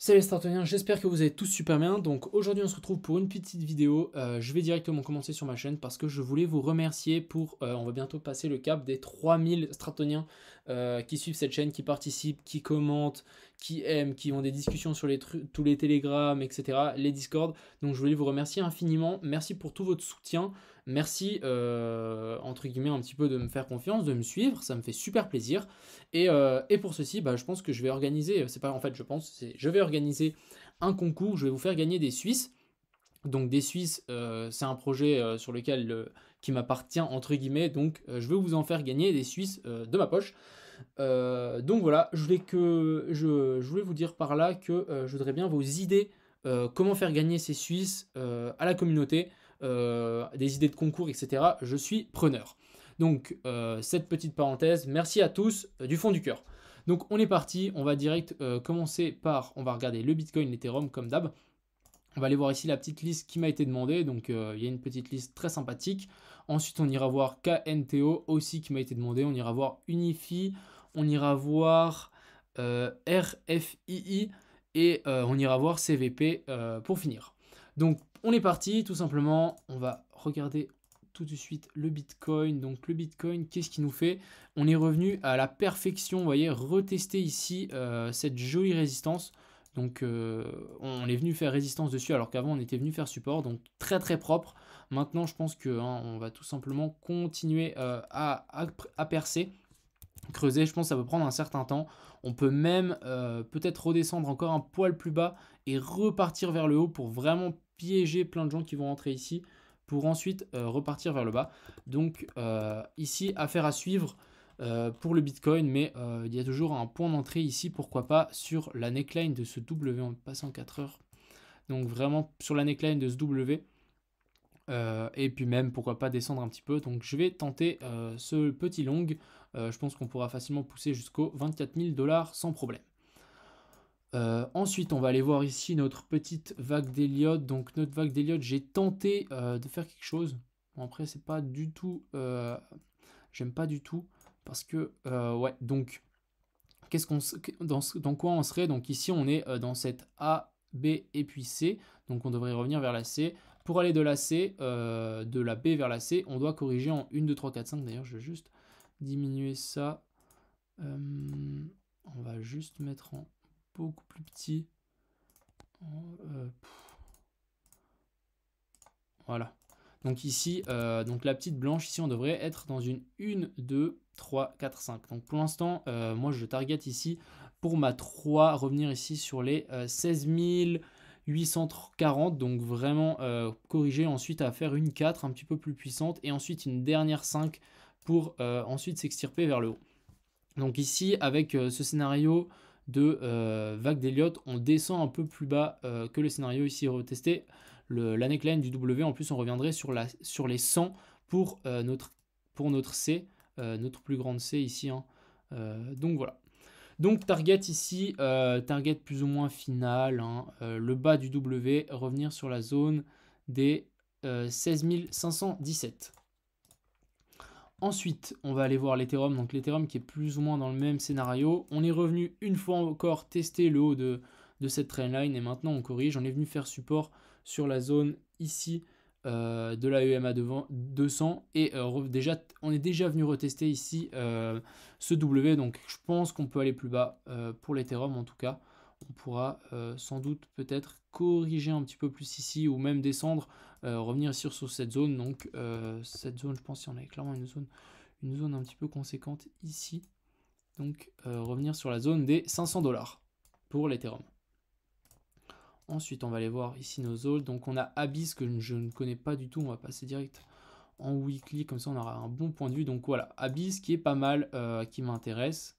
Salut les Startoniens, j'espère que vous allez tous super bien. Donc aujourd'hui on se retrouve pour une petite vidéo. Je vais directement commencer sur ma chaîne parce que je voulais vous remercier pour, on va bientôt passer le cap des 3000 Startoniens qui suivent cette chaîne, qui participent, qui commentent, qui aiment, qui ont des discussions sur tous les télégrammes, etc., les Discord. Donc je voulais vous remercier infiniment. Merci pour tout votre soutien. Merci entre guillemets un petit peu de me faire confiance, de me suivre, ça me fait super plaisir. Et pour ceci, bah, je pense que je vais organiser, c'est pas en fait je pense, je vais organiser un concours, je vais vous faire gagner des Suisses. Donc des Suisses, c'est un projet sur lequel qui m'appartient entre guillemets, donc je vais vous en faire gagner des Suisses de ma poche. Donc voilà, je voulais vous dire par là que je voudrais bien vos idées, comment faire gagner ces Suisses à la communauté, des idées de concours, etc. Je suis preneur. Donc cette petite parenthèse, merci à tous du fond du cœur. Donc on est parti, on va direct commencer par, on va regarder le Bitcoin, l'Ethereum comme d'hab. On va aller voir ici la petite liste qui m'a été demandée. Donc il y a une petite liste très sympathique. Ensuite on ira voir KNTO aussi qui m'a été demandé. On ira voir Unifi. On ira voir RFII. Et on ira voir CVP pour finir. Donc on est parti tout simplement. On va regarder tout de suite le Bitcoin. Donc le Bitcoin, qu'est-ce qu'il nous fait? On est revenu à la perfection. Vous voyez, retester ici cette jolie résistance. Donc on est venu faire résistance dessus alors qu'avant on était venu faire support, donc très très propre. Maintenant je pense que on va tout simplement continuer à percer, creuser. Je pense que ça peut prendre un certain temps. On peut même peut-être redescendre encore un poil plus bas et repartir vers le haut pour vraiment piéger plein de gens qui vont rentrer ici pour ensuite repartir vers le bas. Donc ici, affaire à suivre pour le Bitcoin, mais il y a toujours un point d'entrée ici, pourquoi pas sur la neckline de ce W, on passe en 4 heures. Donc vraiment sur la neckline de ce W. Et puis même pourquoi pas descendre un petit peu. Donc je vais tenter ce petit long. Je pense qu'on pourra facilement pousser jusqu'aux 24 000 $ sans problème. Ensuite, on va aller voir ici notre petite vague d'Elliott. Donc notre vague d'Elliott, j'ai tenté de faire quelque chose. Bon, après, c'est pas du tout... j'aime pas du tout. Parce que, ouais, donc, dans quoi on serait? Donc ici, on est dans cette A, B et puis C. Donc on devrait revenir vers la C. Pour aller de la C, de la B vers la C, on doit corriger en 1, 2, 3, 4, 5. D'ailleurs, je vais juste diminuer ça. On va juste mettre en beaucoup plus petit. Voilà. Donc ici, donc la petite blanche, ici on devrait être dans une 1, 2, 3, 4, 5. Donc pour l'instant, moi je target ici pour ma 3, revenir ici sur les 16 840. Donc vraiment corriger ensuite à faire une 4 un petit peu plus puissante et ensuite une dernière 5 pour ensuite s'extirper vers le haut. Donc ici, avec ce scénario de vague d'Elliott, on descend un peu plus bas que le scénario ici retesté. La neckline du W, en plus, on reviendrait sur les 100 pour, notre C, notre plus grande C ici. Hein. Donc voilà. Donc target ici, target plus ou moins final, hein, le bas du W, revenir sur la zone des 16 517. Ensuite, on va aller voir l'Ethereum, donc l'Ethereum qui est plus ou moins dans le même scénario. On est revenu une fois encore tester le haut de cette trendline et maintenant on corrige. On est venu faire support sur la zone ici de la EMA 200 et on est déjà venu retester ici ce W. Donc je pense qu'on peut aller plus bas pour l'Ethereum en tout cas. On pourra sans doute peut-être corriger un petit peu plus ici ou même descendre, revenir sur cette zone. Donc cette zone, je pense qu'il y en avait clairement une zone un petit peu conséquente ici. Donc revenir sur la zone des 500 $ pour l'Ethereum. Ensuite, on va aller voir ici nos zones. Donc on a Abyss que je ne connais pas du tout. On va passer direct en weekly, comme ça on aura un bon point de vue. Donc voilà, Abyss qui est pas mal, qui m'intéresse.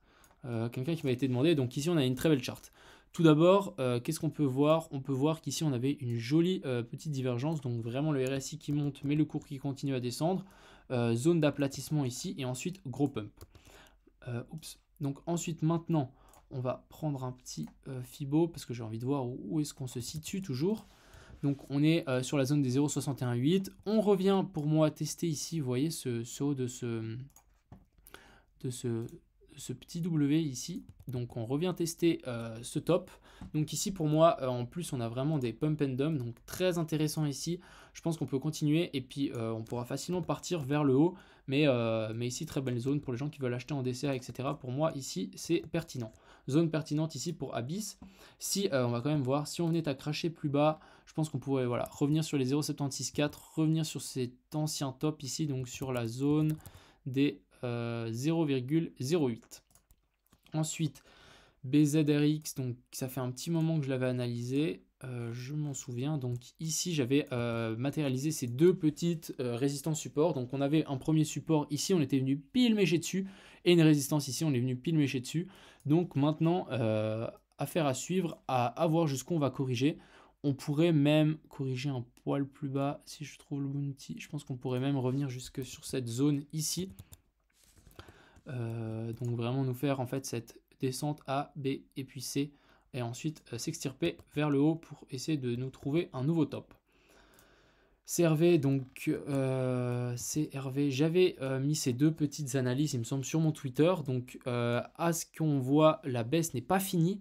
Quelqu'un qui m'a été demandé. Donc ici on a une très belle charte. Tout d'abord, qu'est-ce qu'on peut voir? On peut voir qu'ici on avait une jolie petite divergence, donc vraiment le RSI qui monte mais le cours qui continue à descendre, zone d'aplatissement ici et ensuite gros pump. Oups. Donc ensuite maintenant on va prendre un petit Fibo parce que j'ai envie de voir où est-ce qu'on se situe toujours. Donc on est sur la zone des 0,618. On revient pour moi tester ici, vous voyez ce haut de ce petit W ici. Donc on revient tester ce top. Donc ici pour moi, en plus on a vraiment des pump and dump, donc très intéressant ici. Je pense qu'on peut continuer et puis on pourra facilement partir vers le haut. Mais ici très belle zone pour les gens qui veulent acheter en DCA, etc. Pour moi ici c'est pertinent. Zone pertinente ici pour Abyss. Si on va quand même voir, si on venait à cracher plus bas, je pense qu'on pourrait voilà, revenir sur les 0,764, revenir sur cet ancien top ici, donc sur la zone des 0,08. Ensuite, BZRX, donc ça fait un petit moment que je l'avais analysé, je m'en souviens. Donc ici, j'avais matérialisé ces deux petites résistances support. Donc on avait un premier support ici, on était venu pile mécher dessus, et une résistance ici, on est venu pile mécher dessus. Donc maintenant, affaire à suivre, à voir jusqu'où on va corriger. On pourrait même corriger un poil plus bas si je trouve le bounty. Je pense qu'on pourrait même revenir jusque sur cette zone ici. Donc vraiment nous faire en fait cette descente A, B et puis C. Et ensuite s'extirper vers le haut pour essayer de nous trouver un nouveau top. CRV, donc CRV, j'avais mis ces deux petites analyses, il me semble, sur mon Twitter. Donc à ce qu'on voit, la baisse n'est pas finie.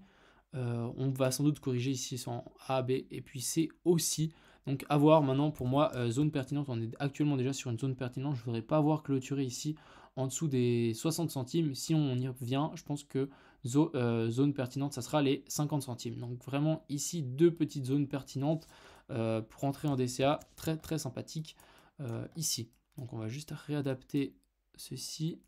On va sans doute corriger ici sans A, B et puis C aussi. Donc à voir maintenant pour moi, zone pertinente, on est actuellement déjà sur une zone pertinente. Je ne voudrais pas voir clôturer ici en dessous des 60 centimes. Si on y revient, je pense que zone pertinente, ça sera les 50 centimes. Donc vraiment ici, deux petites zones pertinentes pour entrer en DCA, très très sympathique ici. Donc on va juste réadapter ceci.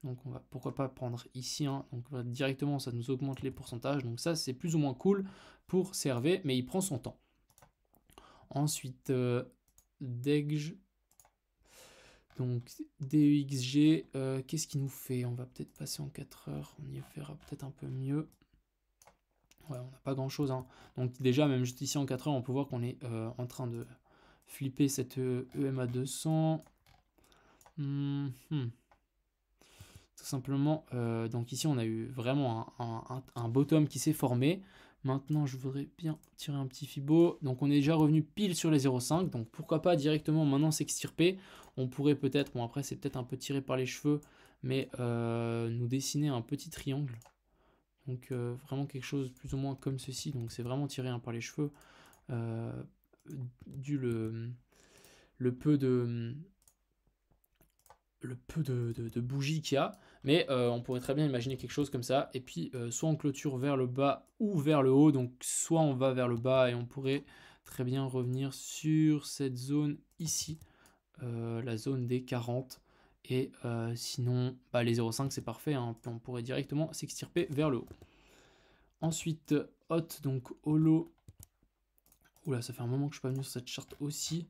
Donc on va pourquoi pas prendre ici, hein. Donc directement ça nous augmente les pourcentages. Donc ça c'est plus ou moins cool pour CRV, mais il prend son temps. Ensuite DEG, donc DEXG, qu'est-ce qu'il nous fait? On va peut-être passer en 4 heures, on y verra peut-être un peu mieux. Ouais, on n'a pas grand chose, hein. Donc déjà même juste ici en 4 heures on peut voir qu'on est en train de flipper cette EMA 200. Tout simplement, donc ici on a eu vraiment un bottom qui s'est formé. Maintenant je voudrais bien tirer un petit fibo. Donc on est déjà revenu pile sur les 0,5. Donc pourquoi pas directement maintenant s'extirper. On pourrait peut-être, bon après c'est peut-être un peu tiré par les cheveux, mais nous dessiner un petit triangle. Donc vraiment quelque chose plus ou moins comme ceci. Donc c'est vraiment tiré par les cheveux. Du le peu de bougies qu'il y a, mais on pourrait très bien imaginer quelque chose comme ça, et puis soit on clôture vers le bas ou vers le haut, donc soit on va vers le bas et on pourrait très bien revenir sur cette zone ici, la zone des 40, et sinon bah, les 0,5 c'est parfait, hein, on pourrait directement s'extirper vers le haut. Ensuite hot, donc holo, oula ça fait un moment que je suis pas venu sur cette charte aussi.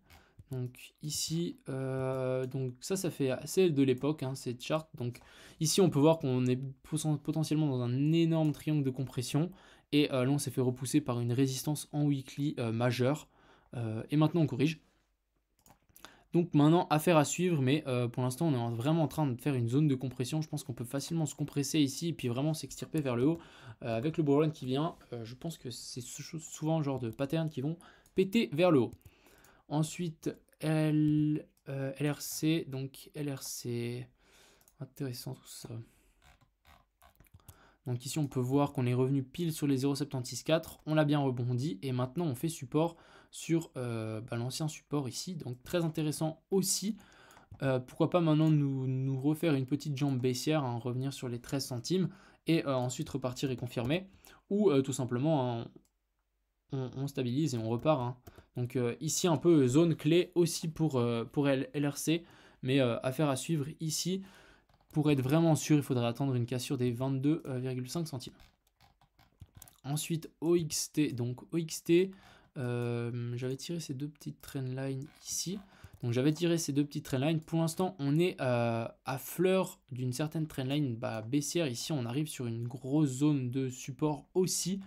Donc ici, donc ça fait assez de l'époque, hein, cette charte. Donc ici on peut voir qu'on est potentiellement dans un énorme triangle de compression. Et là on s'est fait repousser par une résistance en weekly majeure. Et maintenant on corrige. Donc maintenant affaire à suivre, mais pour l'instant on est vraiment en train de faire une zone de compression. Je pense qu'on peut facilement se compresser ici et puis vraiment s'extirper vers le haut. Avec le bull run qui vient, je pense que c'est souvent le genre de pattern qui vont péter vers le haut. Ensuite, LRC, donc LRC, intéressant tout ça. Donc ici, on peut voir qu'on est revenu pile sur les 0,764, on l'a bien rebondi, et maintenant on fait support sur l'ancien support ici, donc très intéressant aussi. Pourquoi pas maintenant nous refaire une petite jambe baissière, hein, revenir sur les 13 centimes, et ensuite repartir et confirmer, ou tout simplement... Hein, on stabilise et on repart, hein. Donc ici un peu zone clé aussi pour LRC, mais affaire à suivre ici. Pour être vraiment sûr, il faudrait attendre une cassure des 22,5 centimes. Ensuite OXT, donc OXT, j'avais tiré ces deux petites trendlines ici. Donc j'avais tiré ces deux petites trendlines. Pour l'instant, on est à fleur d'une certaine trendline baissière. Ici, on arrive sur une grosse zone de support aussi.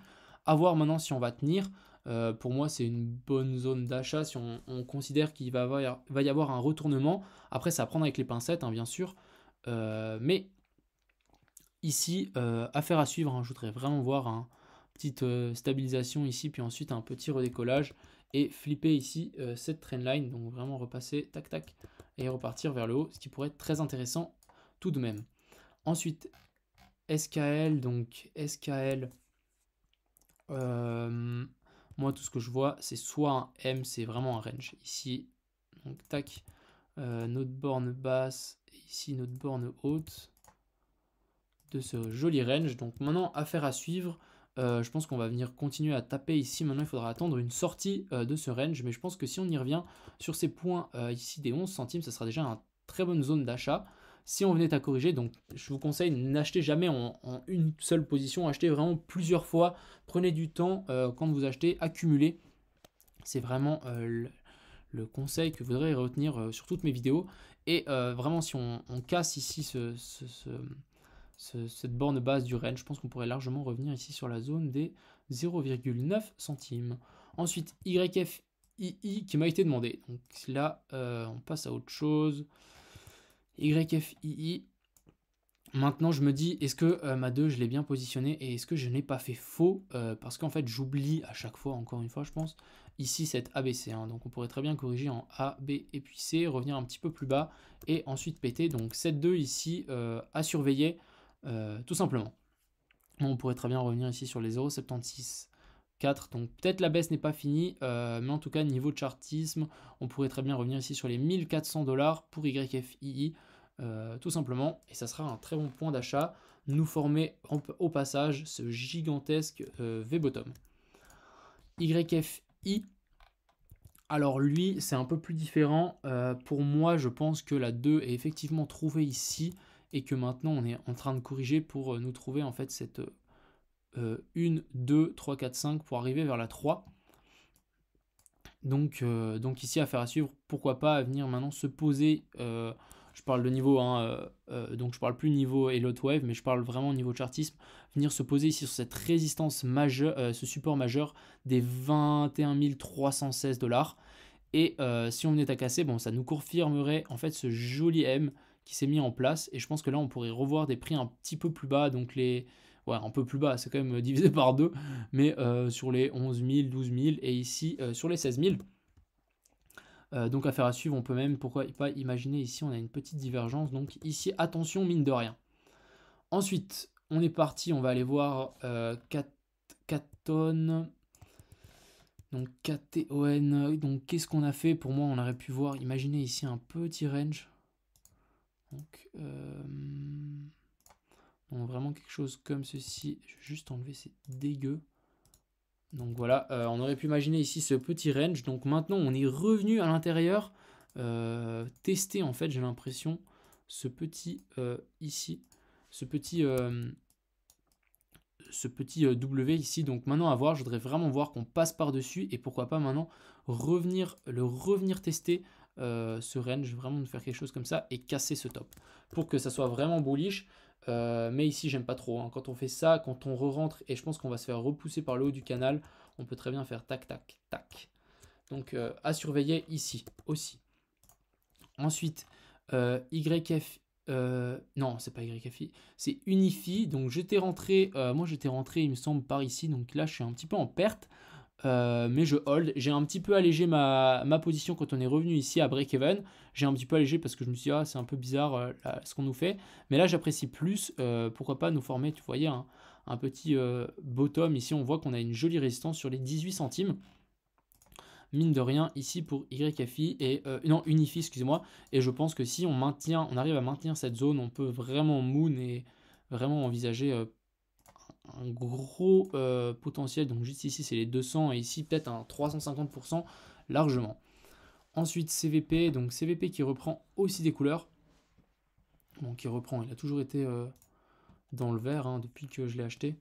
À voir maintenant si on va tenir. Pour moi, c'est une bonne zone d'achat si on considère qu'il va y avoir un retournement. Après, ça à prendre avec les pincettes, hein, bien sûr. Mais ici, affaire à suivre, hein, je voudrais vraiment voir une petite stabilisation ici, puis ensuite un petit redécollage et flipper ici cette trendline. Donc vraiment repasser, tac tac, et repartir vers le haut, ce qui pourrait être très intéressant tout de même. Ensuite, SKL, donc SKL, moi tout ce que je vois c'est soit un M, c'est vraiment un range ici, donc tac, notre borne basse, et ici notre borne haute de ce joli range. Donc maintenant, affaire à suivre. Je pense qu'on va venir continuer à taper ici. Maintenant, il faudra attendre une sortie de ce range. Mais je pense que si on y revient sur ces points ici des 11 centimes, ça sera déjà une très bonne zone d'achat. Si on venait à corriger, donc je vous conseille, n'achetez jamais en une seule position. Achetez vraiment plusieurs fois. Prenez du temps quand vous achetez, accumulez. C'est vraiment le conseil que je voudrais retenir sur toutes mes vidéos. Et vraiment, si on casse ici cette borne basse du range, je pense qu'on pourrait largement revenir ici sur la zone des 0,9 centimes. Ensuite, YFII qui m'a été demandé. Donc là, on passe à autre chose. YFII. Maintenant, je me dis, est-ce que ma 2, je l'ai bien positionnée et est-ce que je n'ai pas fait faux parce qu'en fait, j'oublie à chaque fois, encore une fois, je pense, ici, cette ABC. Hein, donc, on pourrait très bien corriger en A, B et puis C, revenir un petit peu plus bas et ensuite péter. Donc, cette 2 ici à surveiller, tout simplement. On pourrait très bien revenir ici sur les 0,76. 4, donc peut-être la baisse n'est pas finie, mais en tout cas, niveau de chartisme, on pourrait très bien revenir ici sur les 1400 $ pour YFII. Tout simplement, et ça sera un très bon point d'achat, nous former au passage ce gigantesque V-bottom. YFI, alors lui c'est un peu plus différent, pour moi je pense que la 2 est effectivement trouvée ici, et que maintenant on est en train de corriger pour nous trouver en fait cette 1, 2, 3, 4, 5 pour arriver vers la 3. Donc ici, affaire à suivre, pourquoi pas à venir maintenant se poser, je parle de niveau, hein, donc je parle plus niveau Elliott Wave, mais je parle vraiment niveau chartisme, venir se poser ici sur cette résistance majeure, ce support majeur des 21 316 $. Et si on venait à casser, bon, ça nous confirmerait en fait ce joli M qui s'est mis en place. Et je pense que là, on pourrait revoir des prix un petit peu plus bas, donc les... Ouais, un peu plus bas, c'est quand même divisé par 2, mais sur les 11 000, 12 000 et ici sur les 16 000. Donc affaire à suivre, on peut même, pourquoi pas imaginer ici, on a une petite divergence. Donc ici, attention, mine de rien. Ensuite, on est parti, on va aller voir Katon. Donc KTON, donc qu'est-ce qu'on a fait? Pour moi, on aurait pu voir, imaginez ici un petit range. Donc, vraiment quelque chose comme ceci. Je vais juste enlever ces dégueux. Donc voilà, on aurait pu imaginer ici ce petit range. Donc maintenant, on est revenu à l'intérieur. Tester, en fait, j'ai l'impression, ce petit ici. Ce petit W ici. Donc maintenant à voir, je voudrais vraiment voir qu'on passe par-dessus. Et pourquoi pas maintenant revenir tester ce range. Vraiment de faire quelque chose comme ça et casser ce top. Pour que ça soit vraiment bullish. Mais ici j'aime pas trop, hein. Quand on fait ça, quand on re-rentre et je pense qu'on va se faire repousser par le haut du canal, on peut très bien faire tac tac tac. Donc à surveiller ici aussi. Ensuite YF, non c'est pas YFI, c'est Unifi. Donc j'étais rentré, moi j'étais rentré il me semble par ici, donc là je suis un petit peu en perte. Mais je hold, j'ai un petit peu allégé ma position quand on est revenu ici à break-even, j'ai un petit peu allégé parce que je me suis dit ah c'est un peu bizarre là, ce qu'on nous fait, mais là j'apprécie plus, pourquoi pas nous former, tu voyais un petit bottom, ici on voit qu'on a une jolie résistance sur les 18 centimes, mine de rien ici pour YFI, et non Unifi excusez-moi, et je pense que si on arrive à maintenir cette zone, on peut vraiment moon et vraiment envisager un gros potentiel. Donc juste ici c'est les 200 et ici peut-être un 350% largement. Ensuite CVP, donc CVP qui reprend aussi des couleurs. Bon, qui reprend, il a toujours été dans le vert hein, depuis que je l'ai acheté.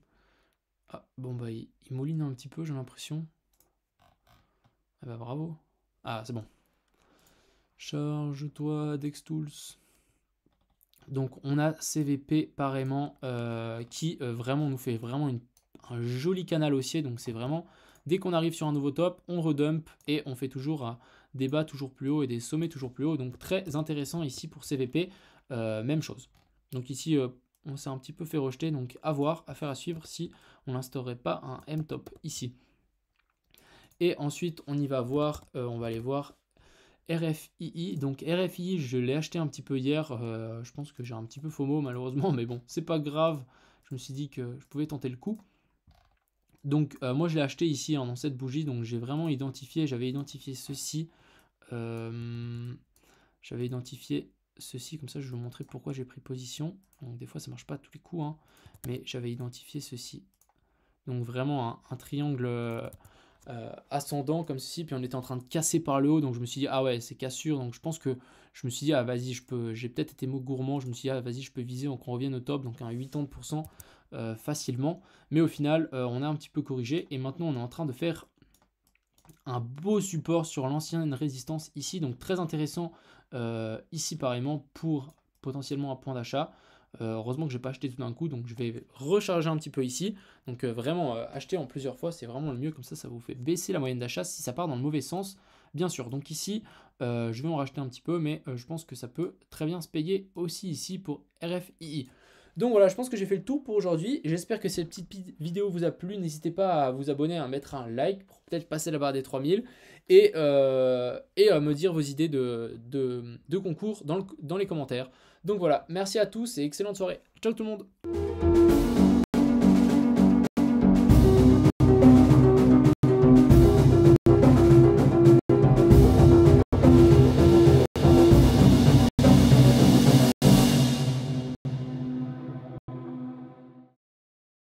Ah bon bah il mouline un petit peu, j'ai l'impression. Ah bah bravo. Ah c'est bon. Charge-toi Dextools. Donc on a CVP pareillement qui vraiment nous fait vraiment un joli canal haussier. Donc c'est vraiment, dès qu'on arrive sur un nouveau top, on redump et on fait toujours des bas toujours plus haut et des sommets toujours plus haut. Donc très intéressant ici pour CVP, même chose. Donc ici on s'est un petit peu fait rejeter, donc à voir, affaire à suivre si on n'instaurerait pas un M-top ici. Et ensuite on y va voir, on va aller voir RFII, donc RFII je l'ai acheté un petit peu hier, je pense que j'ai un petit peu FOMO malheureusement, mais bon c'est pas grave, je je me suis dit que je pouvais tenter le coup. Donc moi je l'ai acheté ici dans cette bougie, donc j'ai vraiment identifié, j'avais identifié ceci. J'avais identifié ceci, comme ça je vais vous montrer pourquoi j'ai pris position. Donc des fois ça marche pas à tous les coups, hein, mais j'avais identifié ceci. Donc vraiment un triangle ascendant comme ceci, puis on était en train de casser par le haut, donc je me suis dit ah ouais c'est cassure, donc je pense que je me suis dit ah vas-y j'ai peut-être été gourmand, je me suis dit ah vas-y je peux viser, donc on revient au top, donc un 80% facilement, mais au final on a un petit peu corrigé, et maintenant on est en train de faire un beau support sur l'ancienne résistance ici, donc très intéressant ici pareillement pour potentiellement un point d'achat. Heureusement que je n'ai pas acheté tout d'un coup, donc je vais recharger un petit peu ici. Donc vraiment acheter en plusieurs fois, c'est vraiment le mieux, comme ça vous fait baisser la moyenne d'achat si ça part dans le mauvais sens, bien sûr. Donc ici, je vais en racheter un petit peu, mais je pense que ça peut très bien se payer aussi ici pour RFII. Donc voilà, je pense que j'ai fait le tour pour aujourd'hui. J'espère que cette petite vidéo vous a plu. N'hésitez pas à vous abonner, à mettre un like pour peut-être passer la barre des 3000 et à me dire vos idées de concours dans les commentaires. Donc voilà, merci à tous et excellente soirée. Ciao tout le monde!